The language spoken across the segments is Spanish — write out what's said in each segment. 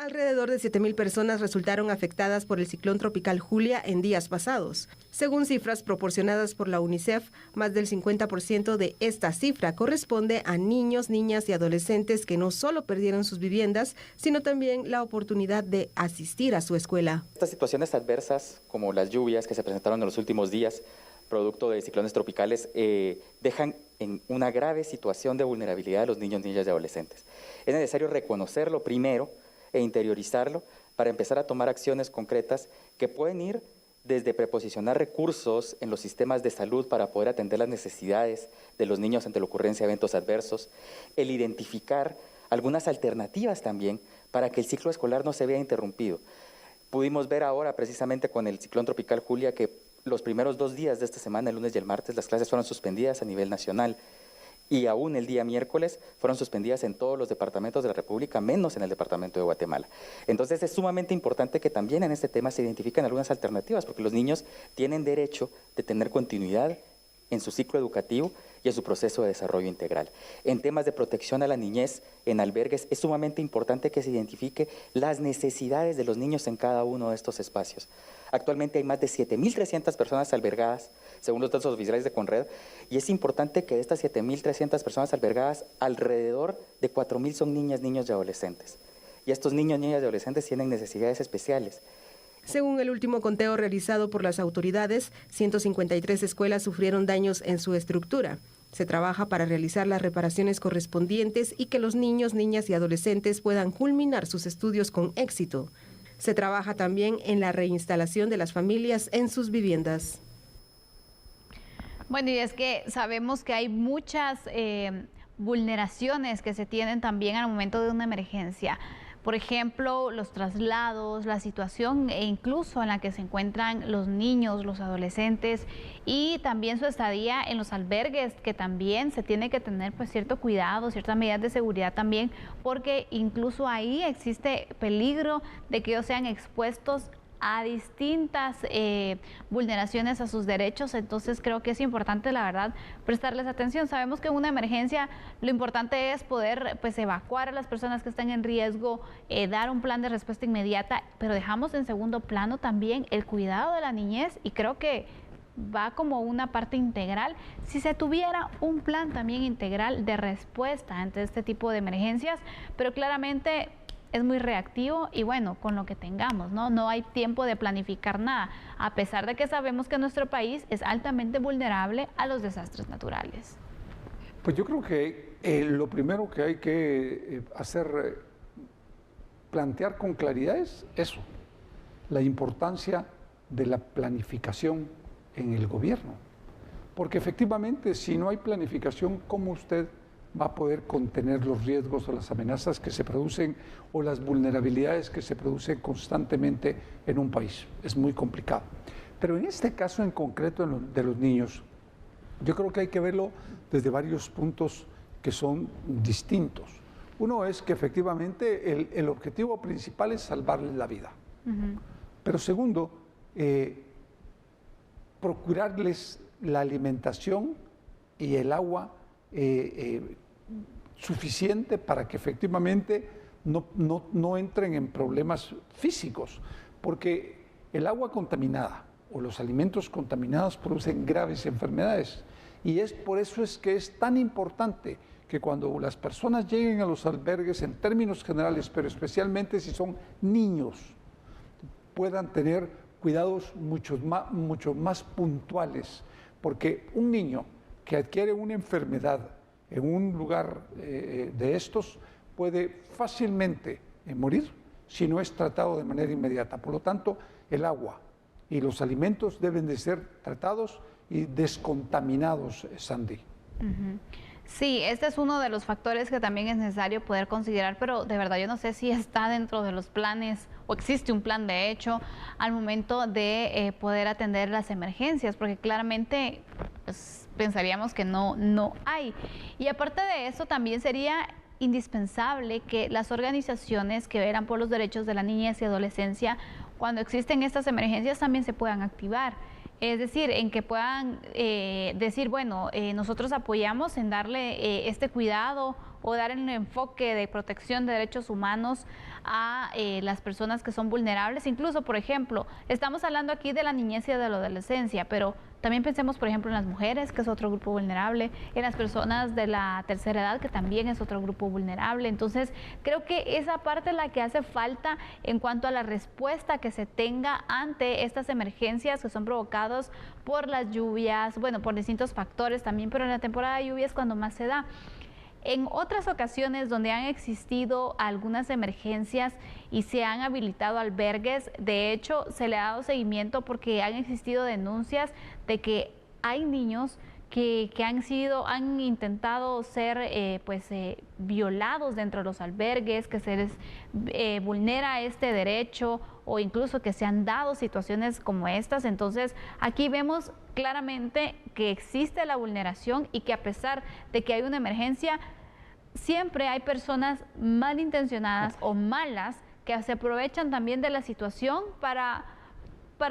Alrededor de 7.000 personas resultaron afectadas por el ciclón tropical Julia en días pasados. Según cifras proporcionadas por la UNICEF, más del 50% de esta cifra corresponde a niños, niñas y adolescentes que no solo perdieron sus viviendas, sino también la oportunidad de asistir a su escuela. Estas situaciones adversas, como las lluvias que se presentaron en los últimos días, producto de ciclones tropicales, dejan en una grave situación de vulnerabilidad a los niños, niñas y adolescentes. Es necesario reconocerlo primero e interiorizarlo para empezar a tomar acciones concretas que pueden ir desde preposicionar recursos en los sistemas de salud para poder atender las necesidades de los niños ante la ocurrencia de eventos adversos, el identificar algunas alternativas también para que el ciclo escolar no se vea interrumpido. Pudimos ver ahora precisamente con el ciclón tropical Julia que los primeros 2 días de esta semana, el lunes y el martes, las clases fueron suspendidas a nivel nacional. Y aún el día miércoles fueron suspendidas en todos los departamentos de la República, menos en el departamento de Guatemala. Entonces es sumamente importante que también en este tema se identifiquen algunas alternativas, porque los niños tienen derecho de tener continuidad en su ciclo educativo y en su proceso de desarrollo integral. En temas de protección a la niñez, en albergues, es sumamente importante que se identifique las necesidades de los niños en cada uno de estos espacios. Actualmente hay más de 7.300 personas albergadas, según los datos oficiales de Conred, y es importante que de estas 7.300 personas albergadas, alrededor de 4.000 son niñas, niños y adolescentes. Y estos niños, niñas y adolescentes tienen necesidades especiales. Según el último conteo realizado por las autoridades, 153 escuelas sufrieron daños en su estructura. Se trabaja para realizar las reparaciones correspondientes y que los niños, niñas y adolescentes puedan culminar sus estudios con éxito. Se trabaja también en la reinstalación de las familias en sus viviendas. Bueno, y es que sabemos que hay muchas vulneraciones que se tienen también al momento de una emergencia. Por ejemplo, los traslados, la situación e incluso en la que se encuentran los niños, los adolescentes y también su estadía en los albergues, que también se tiene que tener pues cierto cuidado, ciertas medidas de seguridad también, porque incluso ahí existe peligro de que ellos sean expuestos a distintas vulneraciones a sus derechos. Entonces creo que es importante, la verdad, prestarles atención. Sabemos que en una emergencia lo importante es poder pues evacuar a las personas que están en riesgo, dar un plan de respuesta inmediata, pero dejamos en segundo plano también el cuidado de la niñez, y creo que va como una parte integral. Si se tuviera un plan también integral de respuesta ante este tipo de emergencias, pero claramente es muy reactivo y bueno, con lo que tengamos, no hay tiempo de planificar nada, a pesar de que sabemos que nuestro país es altamente vulnerable a los desastres naturales. Pues yo creo que lo primero que hay que hacer, plantear con claridad es eso, la importancia de la planificación en el gobierno. Porque efectivamente, si no hay planificación, ¿cómo usted va a poder contener los riesgos o las amenazas que se producen o las vulnerabilidades que se producen constantemente en un país? Es muy complicado. Pero en este caso en concreto de los niños, yo creo que hay que verlo desde varios puntos que son distintos. Uno es que efectivamente el objetivo principal es salvarles la vida. Pero segundo, procurarles la alimentación y el agua suficiente para que efectivamente no entren en problemas físicos, porque el agua contaminada o los alimentos contaminados producen graves enfermedades, y por eso es que es tan importante que cuando las personas lleguen a los albergues, en términos generales, pero especialmente si son niños, puedan tener cuidados mucho más puntuales, porque un niño que adquiere una enfermedad en un lugar de estos puede fácilmente morir si no es tratado de manera inmediata. Por lo tanto, el agua y los alimentos deben de ser tratados y descontaminados, Sandy. Sí, este es uno de los factores que también es necesario poder considerar, pero de verdad yo no sé si está dentro de los planes o existe un plan de hecho al momento de poder atender las emergencias, porque claramente pues, pensaríamos que no hay. Y aparte de eso, también sería indispensable que las organizaciones que velan por los derechos de la niñez y adolescencia, cuando existen estas emergencias, también se puedan activar. Es decir, en que puedan decir, bueno, nosotros apoyamos en darle este cuidado o dar el enfoque de protección de derechos humanos a las personas que son vulnerables. Incluso, por ejemplo, estamos hablando aquí de la niñez y de la adolescencia, pero también pensemos, por ejemplo, en las mujeres, que es otro grupo vulnerable, en las personas de la tercera edad, que también es otro grupo vulnerable. Entonces, creo que esa parte es la que hace falta en cuanto a la respuesta que se tenga ante estas emergencias que son provocadas por las lluvias, bueno, por distintos factores también, pero en la temporada de lluvias es cuando más se da. En otras ocasiones donde han existido algunas emergencias y se han habilitado albergues, de hecho se le ha dado seguimiento porque han existido denuncias de que hay niños que han intentado ser violados dentro de los albergues, que se les vulnera este derecho o incluso que se han dado situaciones como estas. Entonces aquí vemos claramente que existe la vulneración y que a pesar de que hay una emergencia, siempre hay personas malintencionadas o malas que se aprovechan también de la situación para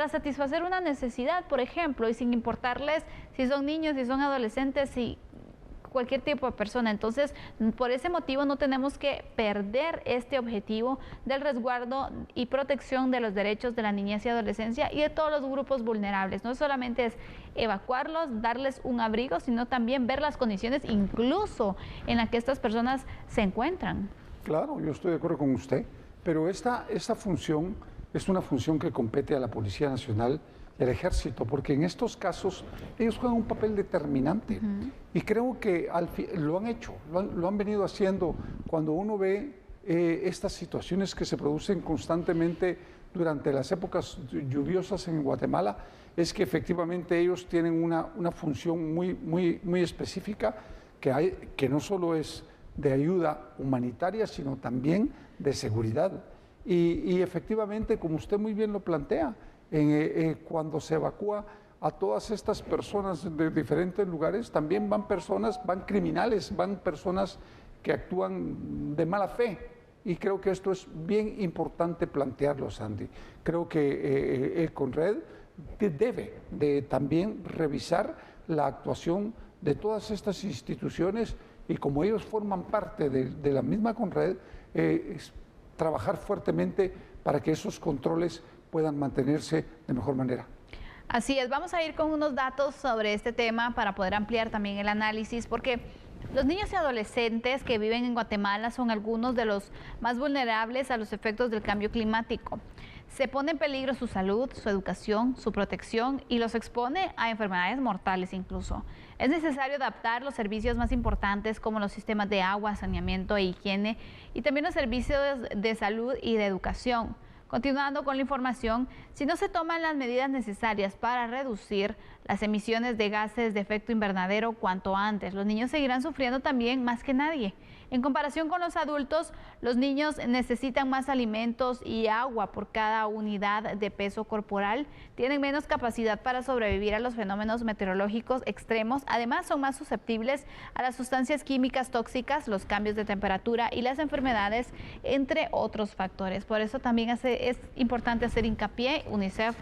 satisfacer una necesidad, por ejemplo, y sin importarles si son niños, si son adolescentes, si cualquier tipo de persona. Entonces, por ese motivo no tenemos que perder este objetivo del resguardo y protección de los derechos de la niñez y adolescencia y de todos los grupos vulnerables. No solamente es evacuarlos, darles un abrigo, sino también ver las condiciones incluso en las que estas personas se encuentran. Claro, yo estoy de acuerdo con usted, pero esta función es una función que compete a la Policía Nacional y al Ejército, porque en estos casos ellos juegan un papel determinante. Y creo que lo han hecho, lo han venido haciendo. Cuando uno ve estas situaciones que se producen constantemente durante las épocas lluviosas en Guatemala, es que efectivamente ellos tienen una función muy específica que no solo es de ayuda humanitaria, sino también de seguridad. Y efectivamente, como usted muy bien lo plantea, cuando se evacúa a todas estas personas de diferentes lugares, también van criminales, van personas que actúan de mala fe. Y creo que esto es bien importante plantearlo, Sandy. Creo que el CONRED debe de también revisar la actuación de todas estas instituciones y como ellos forman parte de la misma CONRED, trabajar fuertemente para que esos controles puedan mantenerse de mejor manera. Así es, vamos a ir con unos datos sobre este tema para poder ampliar también el análisis, porque los niños y adolescentes que viven en Guatemala son algunos de los más vulnerables a los efectos del cambio climático. Se pone en peligro su salud, su educación, su protección y los expone a enfermedades mortales incluso. Es necesario adaptar los servicios más importantes como los sistemas de agua, saneamiento e higiene y también los servicios de salud y de educación. Continuando con la información, si no se toman las medidas necesarias para reducir las emisiones de gases de efecto invernadero cuanto antes, los niños seguirán sufriendo también más que nadie. En comparación con los adultos, los niños necesitan más alimentos y agua por cada unidad de peso corporal, tienen menos capacidad para sobrevivir a los fenómenos meteorológicos extremos, además son más susceptibles a las sustancias químicas tóxicas, los cambios de temperatura y las enfermedades, entre otros factores. Por eso también es importante hacer hincapié. UNICEF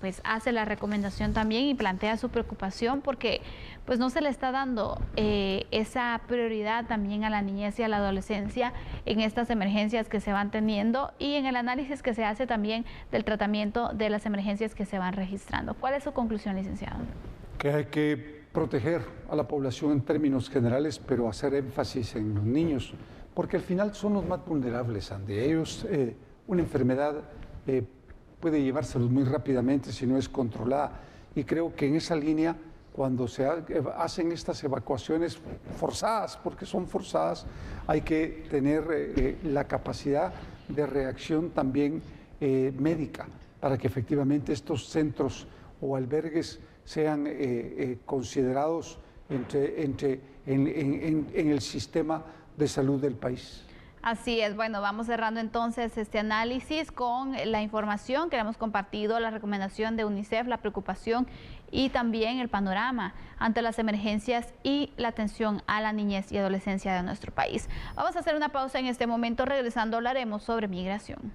pues hace la recomendación también y plantea su preocupación porque pues no se le está dando esa prioridad también a la niñez y a la adolescencia en estas emergencias que se van teniendo y en el análisis que se hace también del tratamiento de las emergencias que se van registrando. ¿Cuál es su conclusión, licenciado? Que hay que proteger a la población en términos generales, pero hacer énfasis en los niños, porque al final son los más vulnerables, Andy. Ellos, una enfermedad puede llevárselos muy rápidamente si no es controlada. Y creo que en esa línea, cuando se hacen estas evacuaciones forzadas, porque son forzadas, hay que tener la capacidad de reacción también médica, para que efectivamente estos centros o albergues sean considerados en el sistema de salud del país. Así es, bueno, vamos cerrando entonces este análisis con la información que hemos compartido, la recomendación de UNICEF, la preocupación y también el panorama ante las emergencias y la atención a la niñez y adolescencia de nuestro país. Vamos a hacer una pausa en este momento, regresando hablaremos sobre migración.